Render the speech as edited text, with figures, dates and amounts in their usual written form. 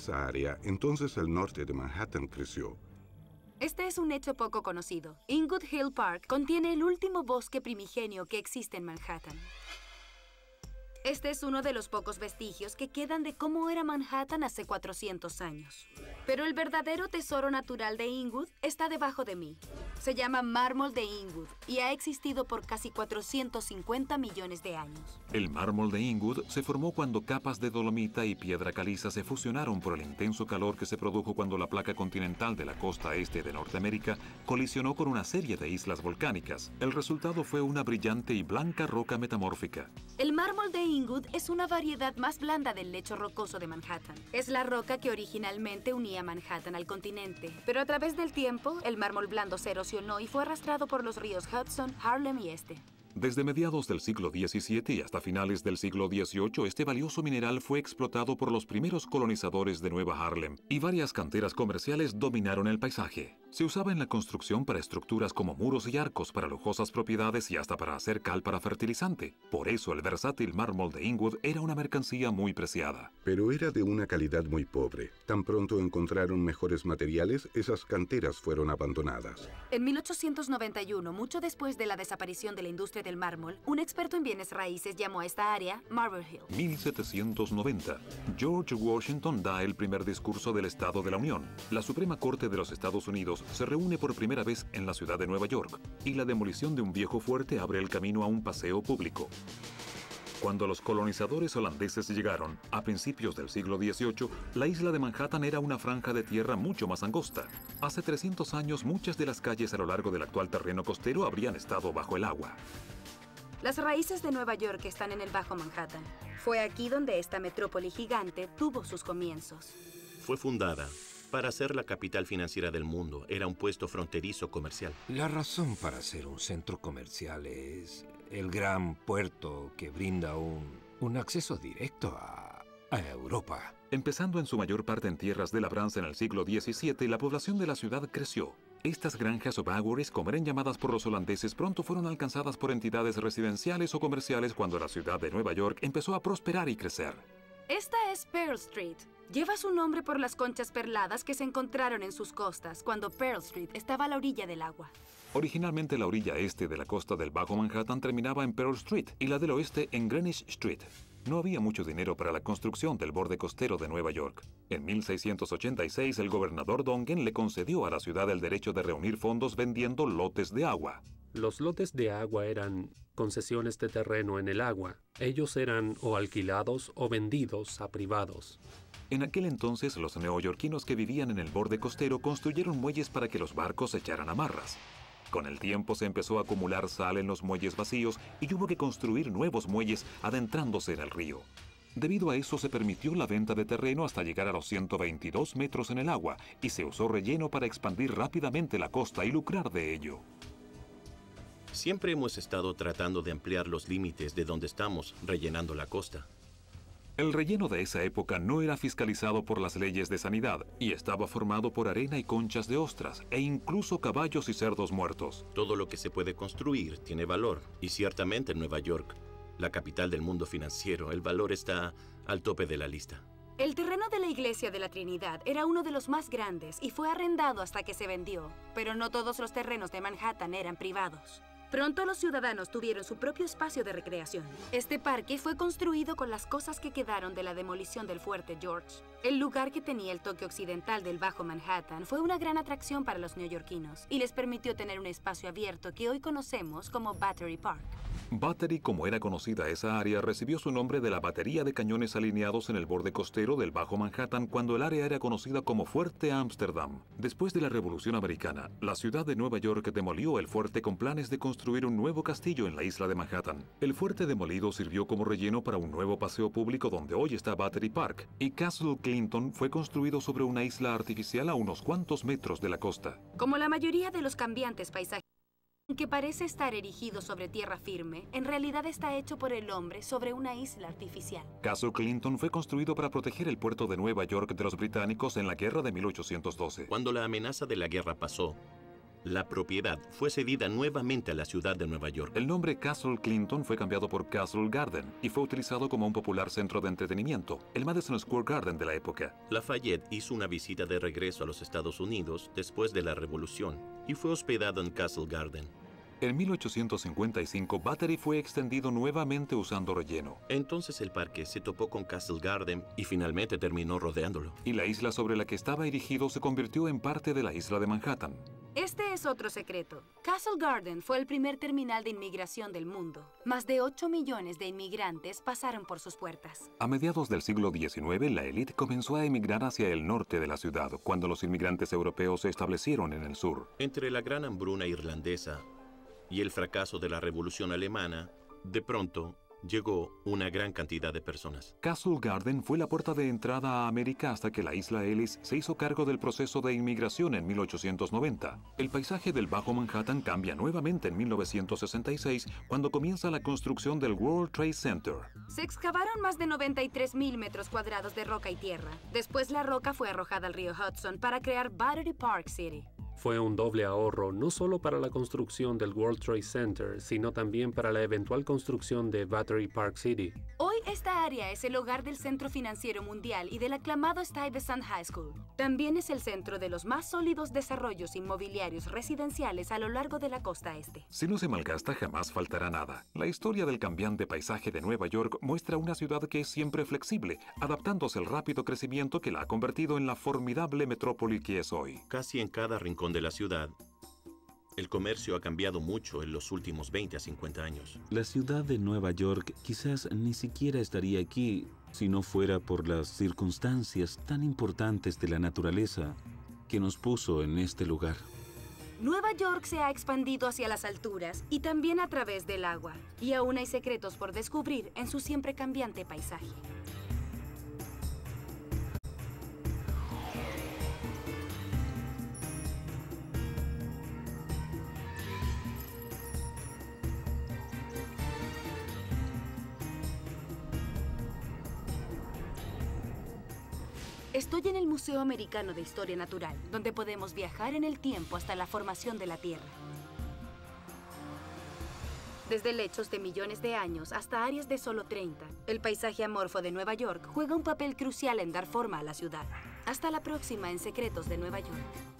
esa área, entonces el norte de Manhattan creció. Este es un hecho poco conocido. Inwood Hill Park contiene el último bosque primigenio que existe en Manhattan. Este es uno de los pocos vestigios que quedan de cómo era Manhattan hace 400 años. Pero el verdadero tesoro natural de Inwood está debajo de mí. Se llama mármol de Inwood y ha existido por casi 450 millones de años. El mármol de Inwood se formó cuando capas de dolomita y piedra caliza se fusionaron por el intenso calor que se produjo cuando la placa continental de la costa este de Norteamérica colisionó con una serie de islas volcánicas. El resultado fue una brillante y blanca roca metamórfica. El mármol de Inwood es una variedad más blanda del lecho rocoso de Manhattan. Es la roca que originalmente unía Manhattan al continente, pero a través del tiempo, el mármol blando se erosionó y fue arrastrado por los ríos Hudson, Harlem y este. Desde mediados del siglo XVII y hasta finales del siglo XVIII, este valioso mineral fue explotado por los primeros colonizadores de Nueva Harlem y varias canteras comerciales dominaron el paisaje. Se usaba en la construcción para estructuras como muros y arcos, para lujosas propiedades y hasta para hacer cal para fertilizante. Por eso el versátil mármol de Inwood era una mercancía muy preciada. Pero era de una calidad muy pobre. Tan pronto encontraron mejores materiales, esas canteras fueron abandonadas. En 1891, mucho después de la desaparición de la industria del mármol, un experto en bienes raíces llamó a esta área Marble Hill. 1790. George Washington da el primer discurso del Estado de la Unión. La Suprema Corte de los Estados Unidos se reúne por primera vez en la ciudad de Nueva York y la demolición de un viejo fuerte abre el camino a un paseo público. Cuando los colonizadores holandeses llegaron, a principios del siglo XVIII, la isla de Manhattan era una franja de tierra mucho más angosta. Hace 300 años, muchas de las calles a lo largo del actual terreno costero habrían estado bajo el agua. Las raíces de Nueva York están en el Bajo Manhattan. Fue aquí donde esta metrópoli gigante tuvo sus comienzos. Fue fundada para ser la capital financiera del mundo. Era un puesto fronterizo comercial. La razón para ser un centro comercial es el gran puerto que brinda un acceso directo a Europa. Empezando en su mayor parte en tierras de labranza en el siglo XVII, la población de la ciudad creció. Estas granjas o baggeries, como eran llamadas por los holandeses, pronto fueron alcanzadas por entidades residenciales o comerciales cuando la ciudad de Nueva York empezó a prosperar y crecer. Esta es Pearl Street. Lleva su nombre por las conchas perladas que se encontraron en sus costas cuando Pearl Street estaba a la orilla del agua. Originalmente la orilla este de la costa del Bajo Manhattan terminaba en Pearl Street y la del oeste en Greenwich Street. No había mucho dinero para la construcción del borde costero de Nueva York. En 1686, el gobernador Dongan le concedió a la ciudad el derecho de reunir fondos vendiendo lotes de agua. Los lotes de agua eran concesiones de terreno en el agua. Ellos eran o alquilados o vendidos a privados. En aquel entonces, los neoyorquinos que vivían en el borde costero construyeron muelles para que los barcos echaran amarras. Con el tiempo se empezó a acumular sal en los muelles vacíos y hubo que construir nuevos muelles adentrándose en el río. Debido a eso se permitió la venta de terreno hasta llegar a los 122 metros en el agua y se usó relleno para expandir rápidamente la costa y lucrar de ello. Siempre hemos estado tratando de ampliar los límites de donde estamos, rellenando la costa. El relleno de esa época no era fiscalizado por las leyes de sanidad y estaba formado por arena y conchas de ostras e incluso caballos y cerdos muertos. Todo lo que se puede construir tiene valor y ciertamente en Nueva York, la capital del mundo financiero, el valor está al tope de la lista. El terreno de la Iglesia de la Trinidad era uno de los más grandes y fue arrendado hasta que se vendió, pero no todos los terrenos de Manhattan eran privados. Pronto los ciudadanos tuvieron su propio espacio de recreación. Este parque fue construido con las cosas que quedaron de la demolición del Fuerte George. El lugar que tenía el toque occidental del Bajo Manhattan fue una gran atracción para los neoyorquinos y les permitió tener un espacio abierto que hoy conocemos como Battery Park. Battery, como era conocida esa área, recibió su nombre de la batería de cañones alineados en el borde costero del Bajo Manhattan cuando el área era conocida como Fuerte Ámsterdam. Después de la Revolución Americana, la ciudad de Nueva York demolió el fuerte con planes de construir un nuevo castillo en la isla de Manhattan. El fuerte demolido sirvió como relleno para un nuevo paseo público donde hoy está Battery Park, y Castle Clinton fue construido sobre una isla artificial a unos cuantos metros de la costa. Como la mayoría de los cambiantes paisajes, que parece estar erigido sobre tierra firme, en realidad está hecho por el hombre sobre una isla artificial. Castle Clinton fue construido para proteger el puerto de Nueva York de los británicos en la guerra de 1812. Cuando la amenaza de la guerra pasó, la propiedad fue cedida nuevamente a la ciudad de Nueva York. El nombre Castle Clinton fue cambiado por Castle Garden y fue utilizado como un popular centro de entretenimiento, el Madison Square Garden de la época. Lafayette hizo una visita de regreso a los Estados Unidos después de la Revolución y fue hospedado en Castle Garden. En 1855, Battery fue extendido nuevamente usando relleno. Entonces el parque se topó con Castle Garden y finalmente terminó rodeándolo. Y la isla sobre la que estaba erigido se convirtió en parte de la isla de Manhattan. Este es otro secreto. Castle Garden fue el primer terminal de inmigración del mundo. Más de 8 millones de inmigrantes pasaron por sus puertas. A mediados del siglo XIX, la élite comenzó a emigrar hacia el norte de la ciudad, cuando los inmigrantes europeos se establecieron en el sur. Entre la gran hambruna irlandesa y el fracaso de la Revolución Alemana, de pronto llegó una gran cantidad de personas. Castle Garden fue la puerta de entrada a América hasta que la isla Ellis se hizo cargo del proceso de inmigración en 1890. El paisaje del Bajo Manhattan cambia nuevamente en 1966, cuando comienza la construcción del World Trade Center. Se excavaron más de 93,000 metros cuadrados de roca y tierra. Después la roca fue arrojada al río Hudson para crear Battery Park City. Fue un doble ahorro no solo para la construcción del World Trade Center, sino también para la eventual construcción de Battery Park City. Hoy esta área es el hogar del Centro Financiero Mundial y del aclamado Stuyvesant High School. También es el centro de los más sólidos desarrollos inmobiliarios residenciales a lo largo de la costa este. Si no se malgasta, jamás faltará nada. La historia del cambiante paisaje de Nueva York muestra una ciudad que es siempre flexible, adaptándose al rápido crecimiento que la ha convertido en la formidable metrópoli que es hoy. Casi en cada rincón de la ciudad, el comercio ha cambiado mucho en los últimos 20 a 50 años. La ciudad de Nueva York quizás ni siquiera estaría aquí si no fuera por las circunstancias tan importantes de la naturaleza que nos puso en este lugar. Nueva York se ha expandido hacia las alturas y también a través del agua, y aún hay secretos por descubrir en su siempre cambiante paisaje. Estoy en el Museo Americano de Historia Natural, donde podemos viajar en el tiempo hasta la formación de la Tierra. Desde lechos de millones de años hasta áreas de solo 30, el paisaje amorfo de Nueva York juega un papel crucial en dar forma a la ciudad. Hasta la próxima en Secretos de Nueva York.